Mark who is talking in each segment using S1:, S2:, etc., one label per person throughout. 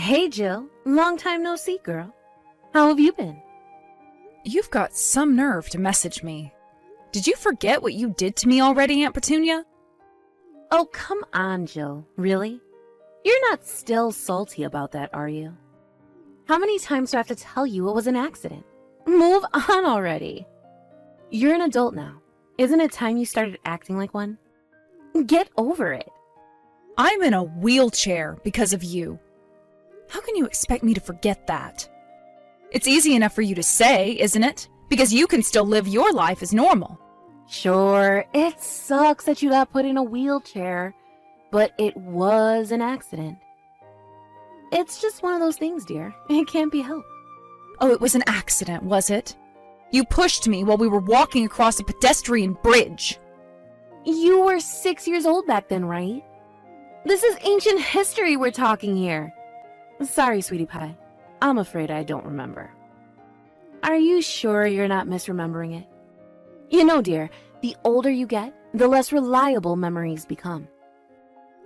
S1: Hey, Jill. Long time no see, girl. How have you been?
S2: You've got some nerve to message me. Did you forget what you did to me already, Aunt Petunia?
S1: Oh, come on, Jill. Really? You're not still salty about that, are you? How many times do I have to tell you it was an accident? Move on already. You're an adult now. Isn't it time you started acting like one? Get over it.
S2: I'm in a wheelchair because of you. How can you expect me to forget that? It's easy enough for you to say, isn't it? Because you can still live your life as normal.
S1: Sure, it sucks that you got put in a wheelchair, but it was an accident. It's just one of those things, dear. It can't be helped.
S2: Oh, it was an accident, was it? You pushed me while we were walking across a pedestrian bridge.
S1: You were 6 years old back then, right? This is ancient history we're talking here. Sorry, sweetie pie. I'm afraid I don't remember. Are you sure you're not misremembering it? You know, dear, the older you get, the less reliable memories become.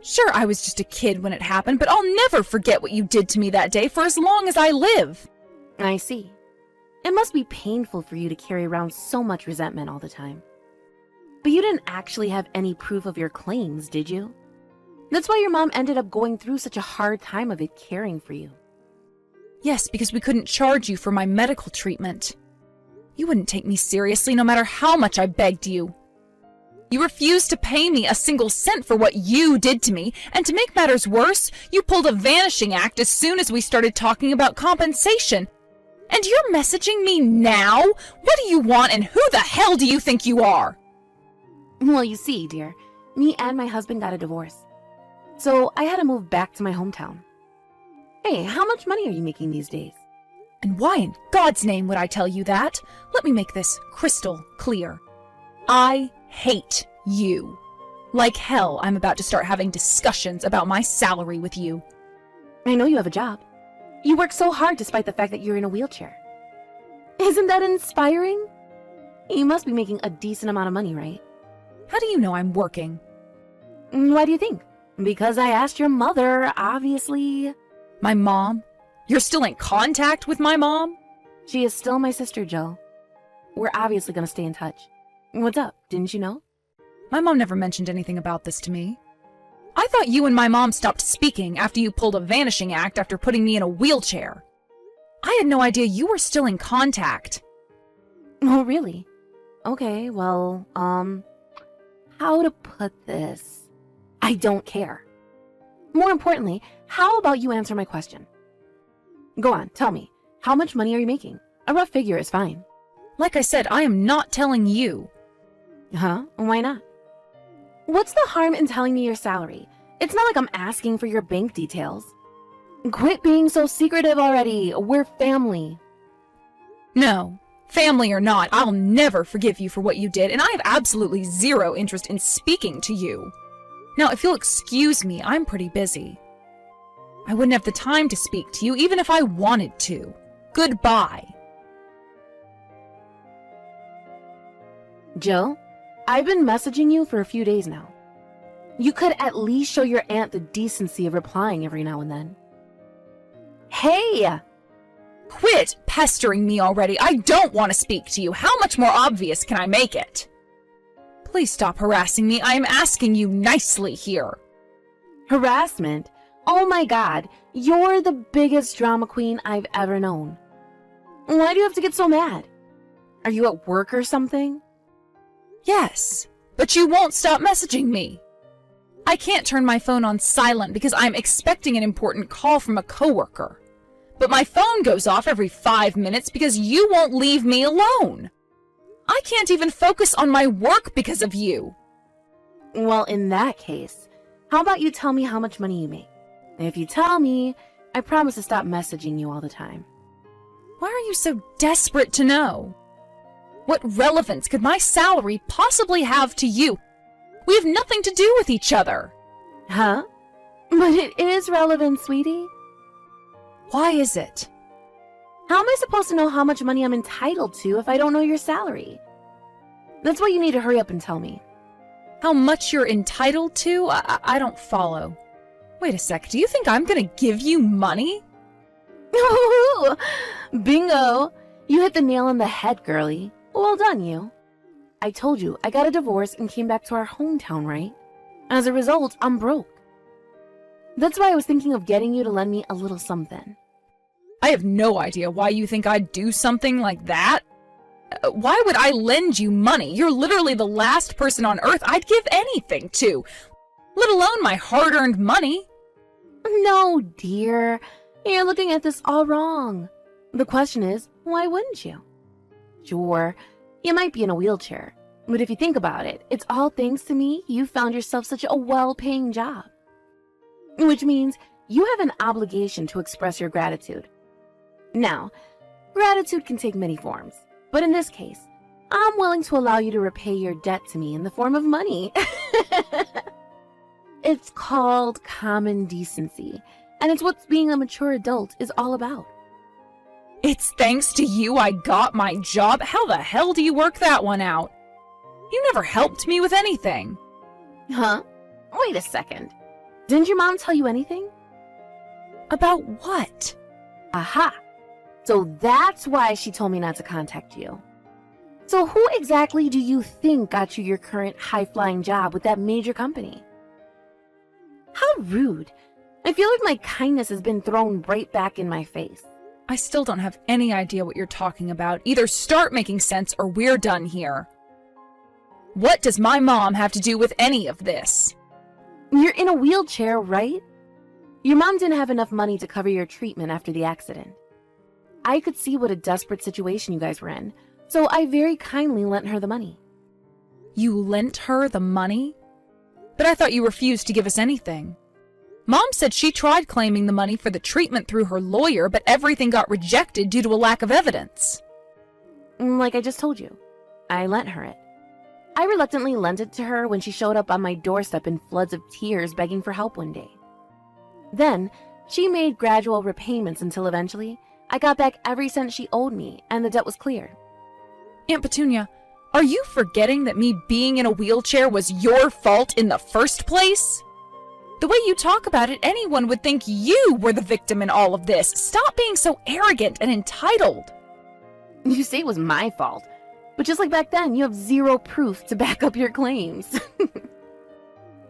S2: Sure, I was just a kid when it happened, but I'll never forget what you did to me that day for as long as I live.
S1: I see. It must be painful for you to carry around so much resentment all the time. But you didn't actually have any proof of your claims, did you? That's why your mom ended up going through such a hard time of it caring for you.
S2: Yes, because we couldn't charge you for my medical treatment. You wouldn't take me seriously no matter how much I begged you. You refused to pay me a single cent for what you did to me, and to make matters worse, you pulled a vanishing act as soon as we started talking about compensation. And you're messaging me now? What do you want, and who the hell do you think you are?
S1: Well, you see, dear, me and my husband got a divorce. So I had to move back to my hometown. Hey, how much money are you making these days?
S2: And why in God's name would I tell you that? Let me make this crystal clear. I hate you. Like hell, I'm about to start having discussions about my salary with you.
S1: I know you have a job. You work so hard despite the fact that you're in a wheelchair. Isn't that inspiring? You must be making a decent amount of money, right?
S2: How do you know I'm working?
S1: Why do you think? Because I asked your mother, obviously.
S2: My mom? You're still in contact with my mom?
S1: She is still my sister, Jill. We're obviously going to stay in touch. What's up? Didn't you know?
S2: My mom never mentioned anything about this to me. I thought you and my mom stopped speaking after you pulled a vanishing act after putting me in a wheelchair. I had no idea you were still in contact.
S1: Oh, really? Okay, well, how to put this? I don't care. More importantly, how about you answer my question? Go on, tell me. How much money are you making? A rough figure is fine.
S2: Like I said, I am not telling you.
S1: Huh? Why not? What's the harm in telling me your salary? It's not like I'm asking for your bank details. Quit being so secretive already. We're family.
S2: No, family or not, I'll never forgive you for what you did, and I have absolutely zero interest in speaking to you. Now, if you'll excuse me, I'm pretty busy. I wouldn't have the time to speak to you even if I wanted to. Goodbye.
S1: Jill, I've been messaging you for a few days now. You could at least show your aunt the decency of replying every now and then. Hey!
S2: Quit pestering me already. I don't want to speak to you. How much more obvious can I make it? Please stop harassing me. I am asking you nicely here.
S1: Harassment? Oh my god, you're the biggest drama queen I've ever known. Why do you have to get so mad? Are you at work or something?
S2: Yes, but you won't stop messaging me. I can't turn my phone on silent because I'm expecting an important call from a coworker. But my phone goes off every 5 minutes because you won't leave me alone. I can't even focus on my work because of you.
S1: Well, in that case, how about you tell me how much money you make? If you tell me, I promise to stop messaging you all the time.
S2: Why are you so desperate to know? What relevance could my salary possibly have to you? We have nothing to do with each other.
S1: Huh? But it is relevant, sweetie.
S2: Why is it?
S1: How am I supposed to know how much money I'm entitled to if I don't know your salary? That's why you need to hurry up and tell me.
S2: How much you're entitled to? I don't follow. Wait a sec, do you think I'm gonna give you money?
S1: Bingo! You hit the nail on the head, girlie. Well done, you. I told you, I got a divorce and came back to our hometown, right? As a result, I'm broke. That's why I was thinking of getting you to lend me a little something.
S2: I have no idea why you think I'd do something like that. Why would I lend you money? You're literally the last person on earth I'd give anything to, let alone my hard-earned money.
S1: No, dear. You're looking at this all wrong. The question is, why wouldn't you? Sure, you might be in a wheelchair, but if you think about it, it's all thanks to me you found yourself such a well-paying job. Which means you have an obligation to express your gratitude. Now, gratitude can take many forms, but in this case, I'm willing to allow you to repay your debt to me in the form of money. It's called common decency, and it's what being a mature adult is all about.
S2: It's thanks to you I got my job? How the hell do you work that one out? You never helped me with anything.
S1: Huh? Wait a second. Didn't your mom tell you anything?
S2: About what?
S1: Aha! So that's why she told me not to contact you. So who exactly do you think got you your current high-flying job with that major company? How rude. I feel like my kindness has been thrown right back in my face.
S2: I still don't have any idea what you're talking about. Either start making sense or we're done here. What does my mom have to do with any of this?
S1: You're in a wheelchair, right? Your mom didn't have enough money to cover your treatment after the accident. I could see what a desperate situation you guys were in, so I very kindly lent her the money.
S2: You lent her the money? But I thought you refused to give us anything. Mom said she tried claiming the money for the treatment through her lawyer, but everything got rejected due to a lack of evidence.
S1: Like I just told you, I lent her it. I reluctantly lent it to her when she showed up on my doorstep in floods of tears begging for help one day. Then, she made gradual repayments until eventually, I got back every cent she owed me and the debt was cleared.
S2: Aunt Petunia, are you forgetting that me being in a wheelchair was your fault in the first place? The way you talk about it, anyone would think you were the victim in all of this. Stop being so arrogant and entitled.
S1: You say it was my fault, but just like back then, you have zero proof to back up your claims.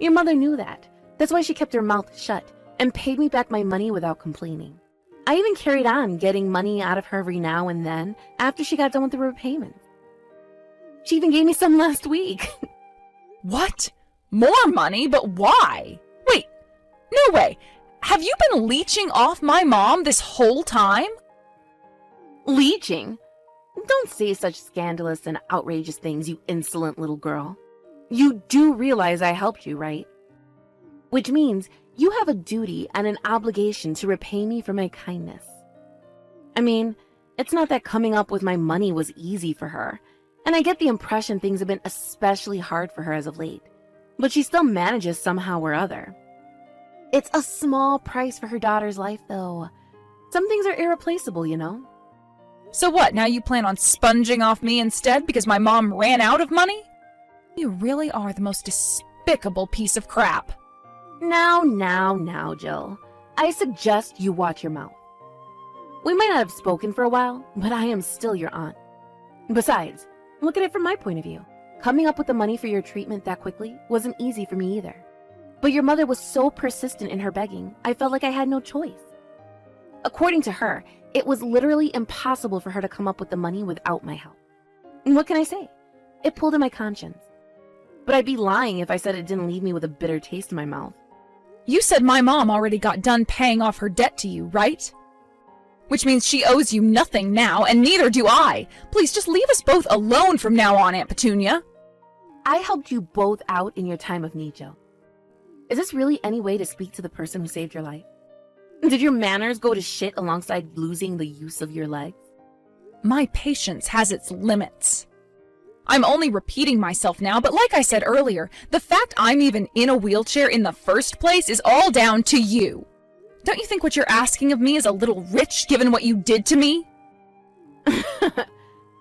S1: Your mother knew that. That's why she kept her mouth shut and paid me back my money without complaining. I even carried on getting money out of her every now and then after she got done with the repayment. She even gave me some last week.
S2: What? More money? But why? Wait, no way. Have you been leeching off my mom this whole time?
S1: Leeching? Don't say such scandalous and outrageous things, you insolent little girl. You do realize I helped you, right? Which means you have a duty and an obligation to repay me for my kindness. I mean, it's not that coming up with my money was easy for her, and I get the impression things have been especially hard for her as of late, but she still manages somehow or other. It's a small price for her daughter's life, though. Some things are irreplaceable, you know?
S2: So what, now you plan on sponging off me instead because my mom ran out of money? You really are the most despicable piece of crap.
S1: Now, Jill. I suggest you watch your mouth. We might not have spoken for a while, but I am still your aunt. Besides, look at it from my point of view. Coming up with the money for your treatment that quickly wasn't easy for me either. But your mother was so persistent in her begging, I felt like I had no choice. According to her, it was literally impossible for her to come up with the money without my help. And what can I say? It pulled at my conscience. But I'd be lying if I said it didn't leave me with a bitter taste in my mouth.
S2: You said my mom already got done paying off her debt to you, right? Which means she owes you nothing now, and neither do I. Please just leave us both alone from now on, Aunt Petunia.
S1: I helped you both out in your time of need, Jill. Is this really any way to speak to the person who saved your life? Did your manners go to shit alongside losing the use of your legs?
S2: My patience has its limits. I'm only repeating myself now, but like I said earlier, the fact I'm even in a wheelchair in the first place is all down to you. Don't you think what you're asking of me is a little rich given what you did to me?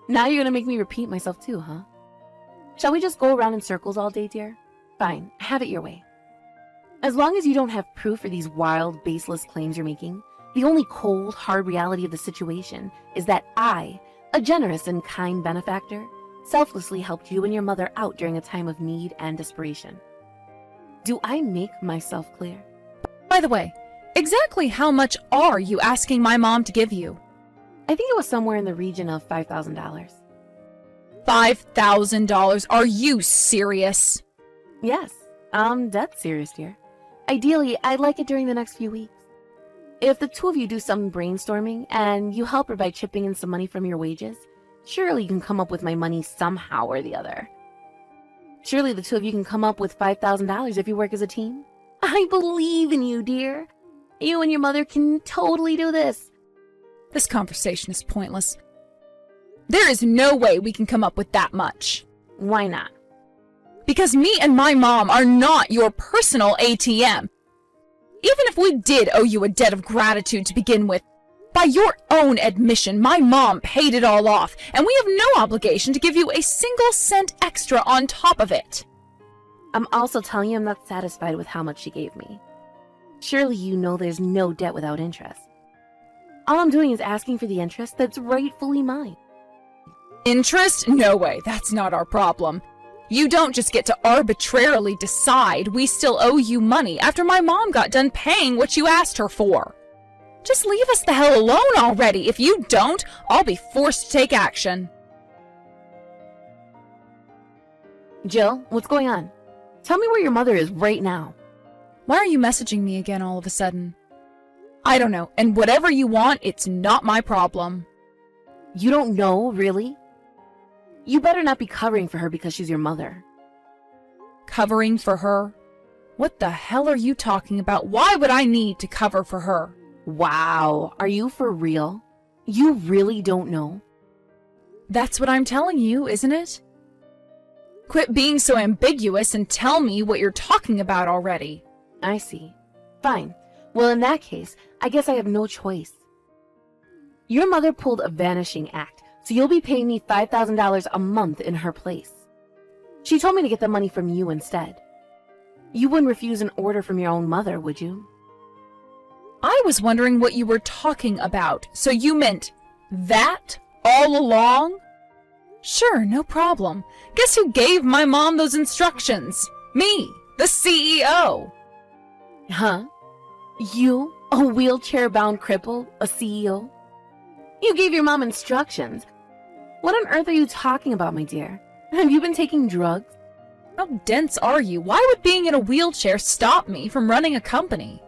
S1: Now you're gonna make me repeat myself too, huh? Shall we just go around in circles all day, dear? Fine, have it your way. As long as you don't have proof for these wild, baseless claims you're making, The only cold, hard reality of the situation is that I, a generous and kind benefactor, selflessly helped you and your mother out during a time of need and desperation. Do I make myself clear?
S2: By the way, exactly how much are you asking my mom to give you?
S1: I think it was somewhere in the region of $5,000.
S2: $5,000? Are you serious?
S1: Yes, I'm dead serious, dear. Ideally, I'd like it during the next few weeks. If the two of you do some brainstorming and you help her by chipping in some money from your wages, surely you can come up with my money somehow or the other. Surely the two of you can come up with $5,000 if you work as a team. I believe in you, dear. You and your mother can totally do this.
S2: This conversation is pointless. There is no way we can come up with that much.
S1: Why not?
S2: Because me and my mom are not your personal ATM. Even if we did owe you a debt of gratitude to begin with, by your own admission, my mom paid it all off, and we have no obligation to give you a single cent extra on top of it.
S1: I'm also telling you I'm not satisfied with how much she gave me. Surely you know there's no debt without interest. All I'm doing is asking for the interest that's rightfully mine.
S2: Interest? No way, that's not our problem. You don't just get to arbitrarily decide we still owe you money after my mom got done paying what you asked her for. Just leave us the hell alone already. If you don't, I'll be forced to take action.
S1: Jill, what's going on? Tell me where your mother is right now.
S2: Why are you messaging me again all of a sudden? I don't know, and whatever you want, it's not my problem.
S1: You don't know, really? You better not be covering for her because she's your mother.
S2: Covering for her? What the hell are you talking about? Why would I need to cover for her?
S1: Wow, are you for real? You really don't know?
S2: That's what I'm telling you, isn't it? Quit being so ambiguous and tell me what you're talking about already.
S1: I see. Fine. Well, in that case, I guess I have no choice. Your mother pulled a vanishing act, so you'll be paying me $5,000 a month in her place. She told me to get the money from you instead. You wouldn't refuse an order from your own mother, would you?
S2: I was wondering what you were talking about. So you meant that all along? Sure, no problem. Guess who gave my mom those instructions? Me, the CEO.
S1: Huh? You, a wheelchair-bound cripple, a CEO? You gave your mom instructions. What on earth are you talking about, my dear? Have you been taking drugs?
S2: How dense are you? Why would being in a wheelchair stop me from running a company?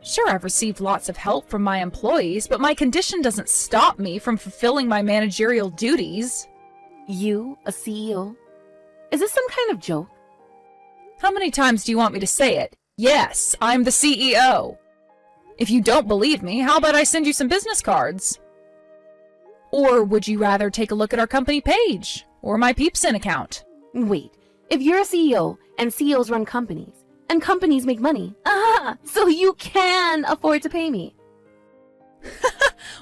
S2: Sure, I've received lots of help from my employees, but my condition doesn't stop me from fulfilling my managerial duties.
S1: You, a CEO? Is this some kind of joke?
S2: How many times do you want me to say it? Yes, I'm the CEO. If you don't believe me, how about I send you some business cards? Or would you rather take a look at our company page or my Peepsin account?
S1: Wait, if you're a CEO and CEOs run companies, and companies make money, so you can afford to pay me.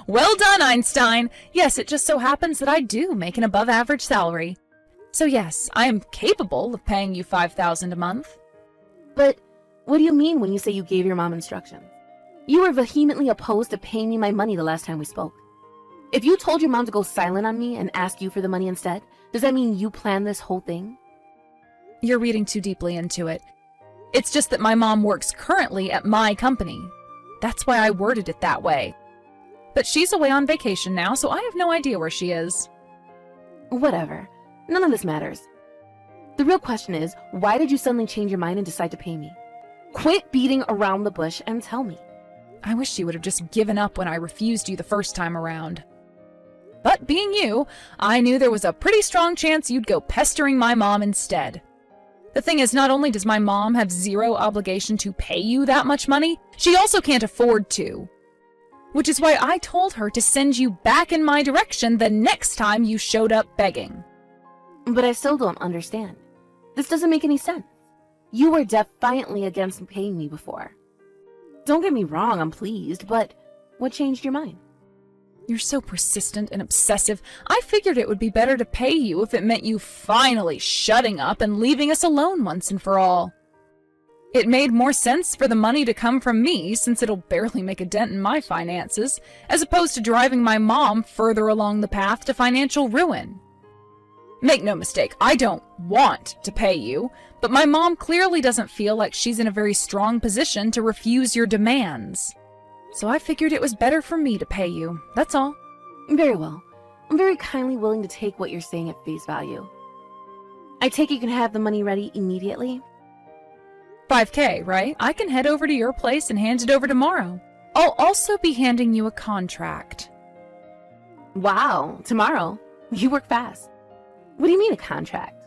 S2: Well done, Einstein. Yes, it just so happens that I do make an above-average salary. So yes, I am capable of paying you $5,000 a month.
S1: But what do you mean when you say you gave your mom instructions? You were vehemently opposed to paying me my money the last time we spoke. If you told your mom to go silent on me and ask you for the money instead, does that mean you planned this whole thing?
S2: You're reading too deeply into it. It's just that my mom works currently at my company. That's why I worded it that way. But she's away on vacation now, so I have no idea where she is.
S1: Whatever. None of this matters. The real question is, why did you suddenly change your mind and decide to pay me? Quit beating around the bush and tell me.
S2: I wish you would have just given up when I refused you the first time around. But being you, I knew there was a pretty strong chance you'd go pestering my mom instead. The thing is, not only does my mom have zero obligation to pay you that much money, she also can't afford to. Which is why I told her to send you back in my direction the next time you showed up begging.
S1: But I still don't understand. This doesn't make any sense. You were defiantly against paying me before. Don't get me wrong, I'm pleased, but what changed your mind?
S2: You're so persistent and obsessive. I figured it would be better to pay you if it meant you finally shutting up and leaving us alone once and for all. It made more sense for the money to come from me, since it'll barely make a dent in my finances, as opposed to driving my mom further along the path to financial ruin. Make no mistake, I don't want to pay you, but my mom clearly doesn't feel like she's in a very strong position to refuse your demands. So I figured it was better for me to pay you, that's all.
S1: Very well. I'm very kindly willing to take what you're saying at face value. I take it you can have the money ready immediately?
S2: $5K, right? I can head over to your place and hand it over tomorrow. I'll also be handing you a contract.
S1: Wow, tomorrow? You work fast. What do you mean a contract?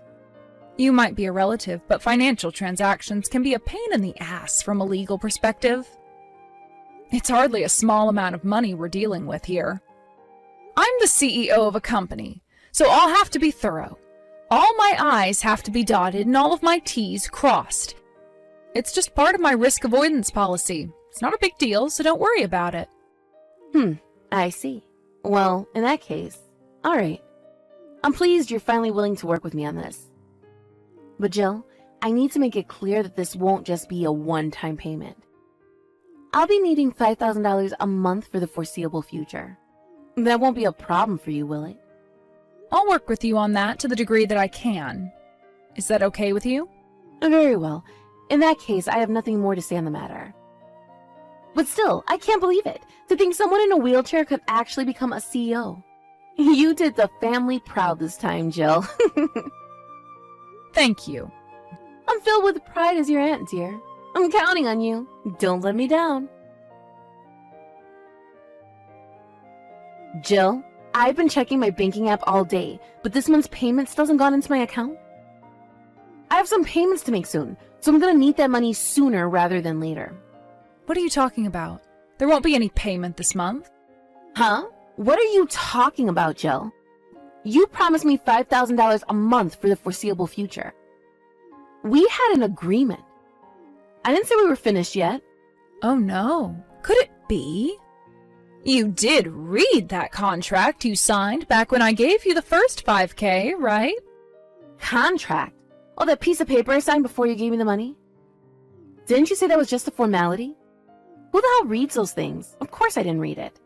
S2: You might be a relative, but financial transactions can be a pain in the ass from a legal perspective. It's hardly a small amount of money we're dealing with here. I'm the CEO of a company, so I'll have to be thorough. All my I's have to be dotted and all of my T's crossed. It's just part of my risk avoidance policy. It's not a big deal, so don't worry about it.
S1: I see. Well, in that case, all right. I'm pleased you're finally willing to work with me on this. But Jill, I need to make it clear that this won't just be a one-time payment. I'll be needing $5,000 a month for the foreseeable future. That won't be a problem for you, will it?
S2: I'll work with you on that to the degree that I can. Is that okay with you?
S1: Very well. In that case, I have nothing more to say on the matter. But still, I can't believe it. To think someone in a wheelchair could actually become a CEO. You did the family proud this time, Jill.
S2: Thank you.
S1: I'm filled with pride as your aunt, dear. I'm counting on you. Don't let me down. Jill, I've been checking my banking app all day, but this month's payment still hasn't gone into my account. I have some payments to make soon, so I'm gonna need that money sooner rather than later.
S2: What are you talking about? There won't be any payment this month.
S1: Huh? What are you talking about, Jill? You promised me $5,000 a month for the foreseeable future. We had an agreement. I didn't say we were finished yet.
S2: Oh no, could it be? You did read that contract you signed back when I gave you the first $5K, right?
S1: Contract? Oh, that piece of paper I signed before you gave me the money? Didn't you say that was just a formality? Who the hell reads those things? Of course I didn't read it.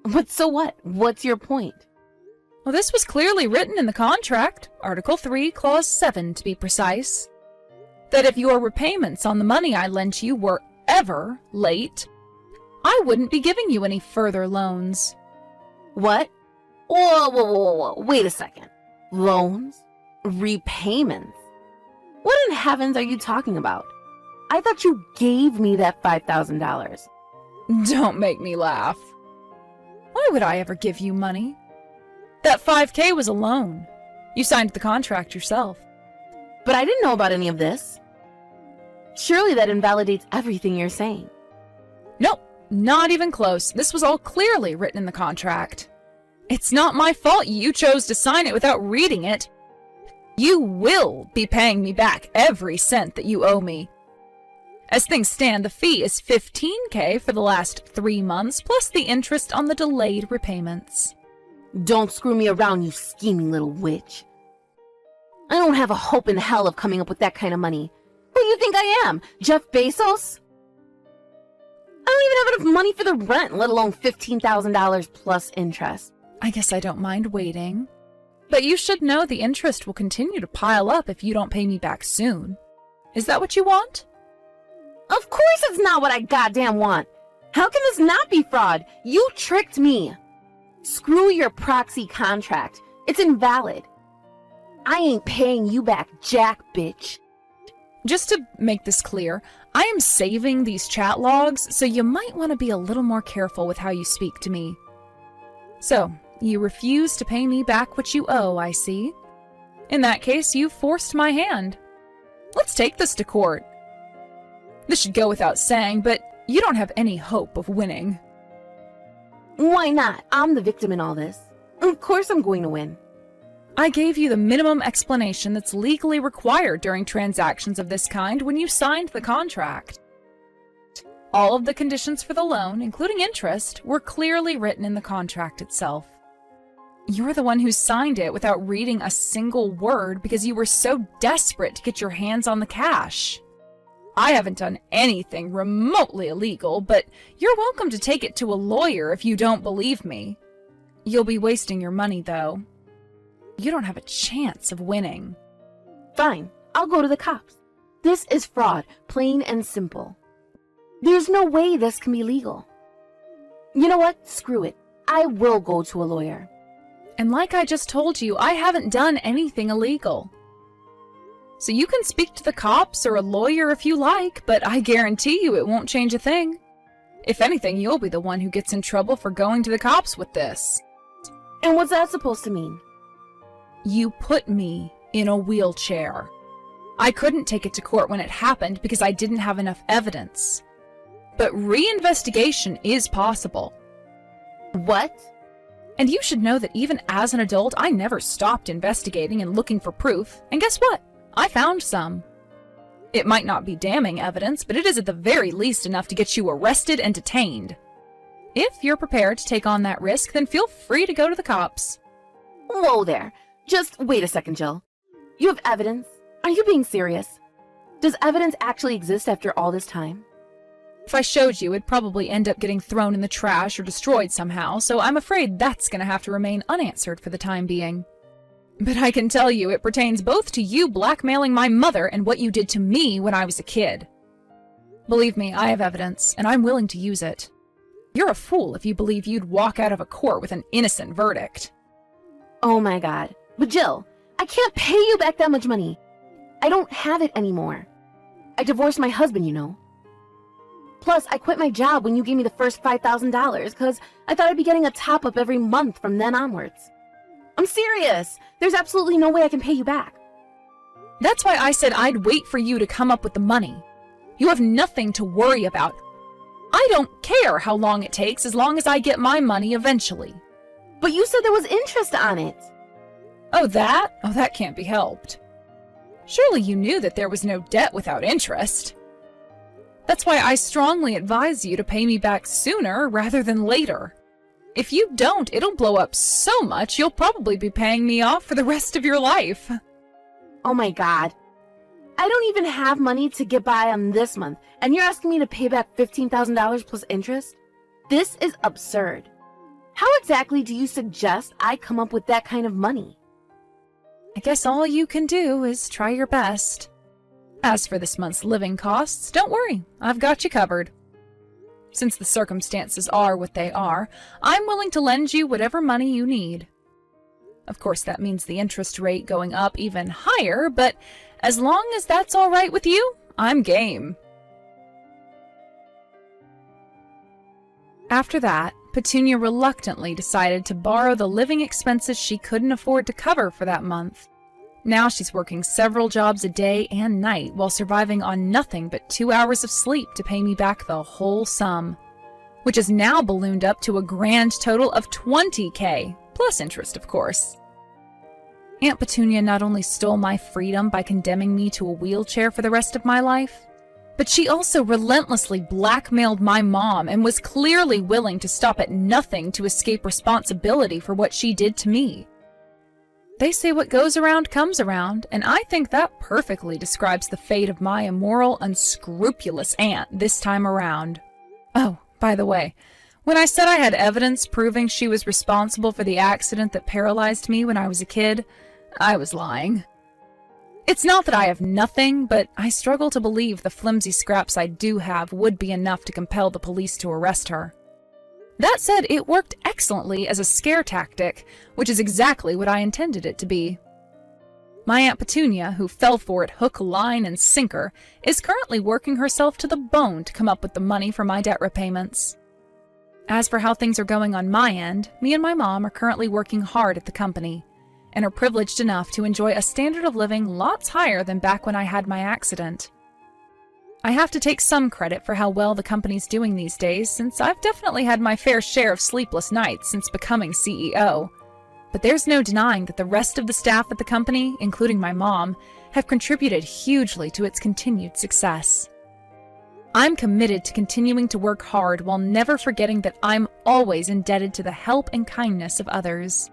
S1: But so what? What's your point?
S2: Well, this was clearly written in the contract, Article 3, Clause 7 to be precise, that if your repayments on the money I lent you were ever late, I wouldn't be giving you any further loans.
S1: What? Whoa. Wait a second. Loans? Repayments? What in heavens are you talking about? I thought you gave me that $5,000.
S2: Don't make me laugh. Why would I ever give you money? That $5K was a loan. You signed the contract yourself.
S1: But I didn't know about any of this. Surely that invalidates everything you're saying.
S2: Nope, not even close. This was all clearly written in the contract. It's not my fault you chose to sign it without reading it. You will be paying me back every cent that you owe me. As things stand, the fee is $15K for the last 3 months, plus the interest on the delayed repayments.
S1: Don't screw me around, you scheming little witch. I don't have a hope in hell of coming up with that kind of money. Who do you think I am, Jeff Bezos? I don't even have enough money for the rent, let alone $15,000 plus interest.
S2: I guess I don't mind waiting. But you should know the interest will continue to pile up if you don't pay me back soon. Is that what you want?
S1: Of course it's not what I goddamn want. How can this not be fraud? You tricked me. Screw your proxy contract. It's invalid. I ain't paying you back, jack bitch.
S2: Just to make this clear, I am saving these chat logs, so you might want to be a little more careful with how you speak to me. So, you refuse to pay me back what you owe, I see. In that case, you forced my hand. Let's take this to court. This should go without saying, but you don't have any hope of winning.
S1: Why not? I'm the victim in all this. Of course I'm going to win.
S2: I gave you the minimum explanation that's legally required during transactions of this kind when you signed the contract. All of the conditions for the loan, including interest, were clearly written in the contract itself. You're the one who signed it without reading a single word because you were so desperate to get your hands on the cash. I haven't done anything remotely illegal, but you're welcome to take it to a lawyer if you don't believe me. You'll be wasting your money, though. You don't have a chance of winning.
S1: Fine, I'll go to the cops. This is fraud, plain and simple. There's no way this can be legal. You know what? Screw it. I will go to a lawyer.
S2: And like I just told you, I haven't done anything illegal. So you can speak to the cops or a lawyer if you like, but I guarantee you it won't change a thing. If anything, you'll be the one who gets in trouble for going to the cops with this.
S1: And what's that supposed to mean?
S2: You put me in a wheelchair. I couldn't take it to court when it happened because I didn't have enough evidence. But reinvestigation is possible.
S1: What?
S2: And you should know that even as an adult, I never stopped investigating and looking for proof. And guess what? I found some. It might not be damning evidence, but it is at the very least enough to get you arrested and detained. If you're prepared to take on that risk, then feel free to go to the cops.
S1: Whoa there. Just wait a second, Jill. You have evidence? Are you being serious? Does evidence actually exist after all this time?
S2: If I showed you, it'd probably end up getting thrown in the trash or destroyed somehow, so I'm afraid that's gonna have to remain unanswered for the time being. But I can tell you it pertains both to you blackmailing my mother and what you did to me when I was a kid. Believe me, I have evidence, and I'm willing to use it. You're a fool if you believe you'd walk out of a court with an innocent verdict.
S1: Oh my god. But Jill, I can't pay you back that much money. I don't have it anymore. I divorced my husband, you know. Plus, I quit my job when you gave me the first $5,000 because I thought I'd be getting a top-up every month from then onwards. I'm serious. There's absolutely no way I can pay you back.
S2: That's why I said I'd wait for you to come up with the money. You have nothing to worry about. I don't care how long it takes as long as I get my money eventually.
S1: But you said there was interest on it.
S2: Oh, that? Oh, that can't be helped. Surely you knew that there was no debt without interest. That's why I strongly advise you to pay me back sooner rather than later. If you don't, it'll blow up so much you'll probably be paying me off for the rest of your life.
S1: Oh my god. I don't even have money to get by on this month, and you're asking me to pay back $15,000 plus interest? This is absurd. How exactly do you suggest I come up with that kind of money?
S2: I guess all you can do is try your best. As for this month's living costs, don't worry, I've got you covered. Since the circumstances are what they are, I'm willing to lend you whatever money you need. Of course, that means the interest rate going up even higher, but as long as that's all right with you, I'm game. After that, Petunia reluctantly decided to borrow the living expenses she couldn't afford to cover for that month. Now she's working several jobs a day and night while surviving on nothing but 2 hours of sleep to pay me back the whole sum, which has now ballooned up to a grand total of $20,000, plus interest, of course. Aunt Petunia not only stole my freedom by condemning me to a wheelchair for the rest of my life, but she also relentlessly blackmailed my mom and was clearly willing to stop at nothing to escape responsibility for what she did to me. They say what goes around comes around, and I think that perfectly describes the fate of my immoral, unscrupulous aunt this time around. Oh, by the way, when I said I had evidence proving she was responsible for the accident that paralyzed me when I was a kid, I was lying. It's not that I have nothing, but I struggle to believe the flimsy scraps I do have would be enough to compel the police to arrest her. That said, it worked excellently as a scare tactic, which is exactly what I intended it to be. My Aunt Petunia, who fell for it hook, line, and sinker, is currently working herself to the bone to come up with the money for my debt repayments. As for how things are going on my end, me and my mom are currently working hard at the company, and are privileged enough to enjoy a standard of living lots higher than back when I had my accident. I have to take some credit for how well the company's doing these days, since I've definitely had my fair share of sleepless nights since becoming CEO. But there's no denying that the rest of the staff at the company, including my mom, have contributed hugely to its continued success. I'm committed to continuing to work hard while never forgetting that I'm always indebted to the help and kindness of others.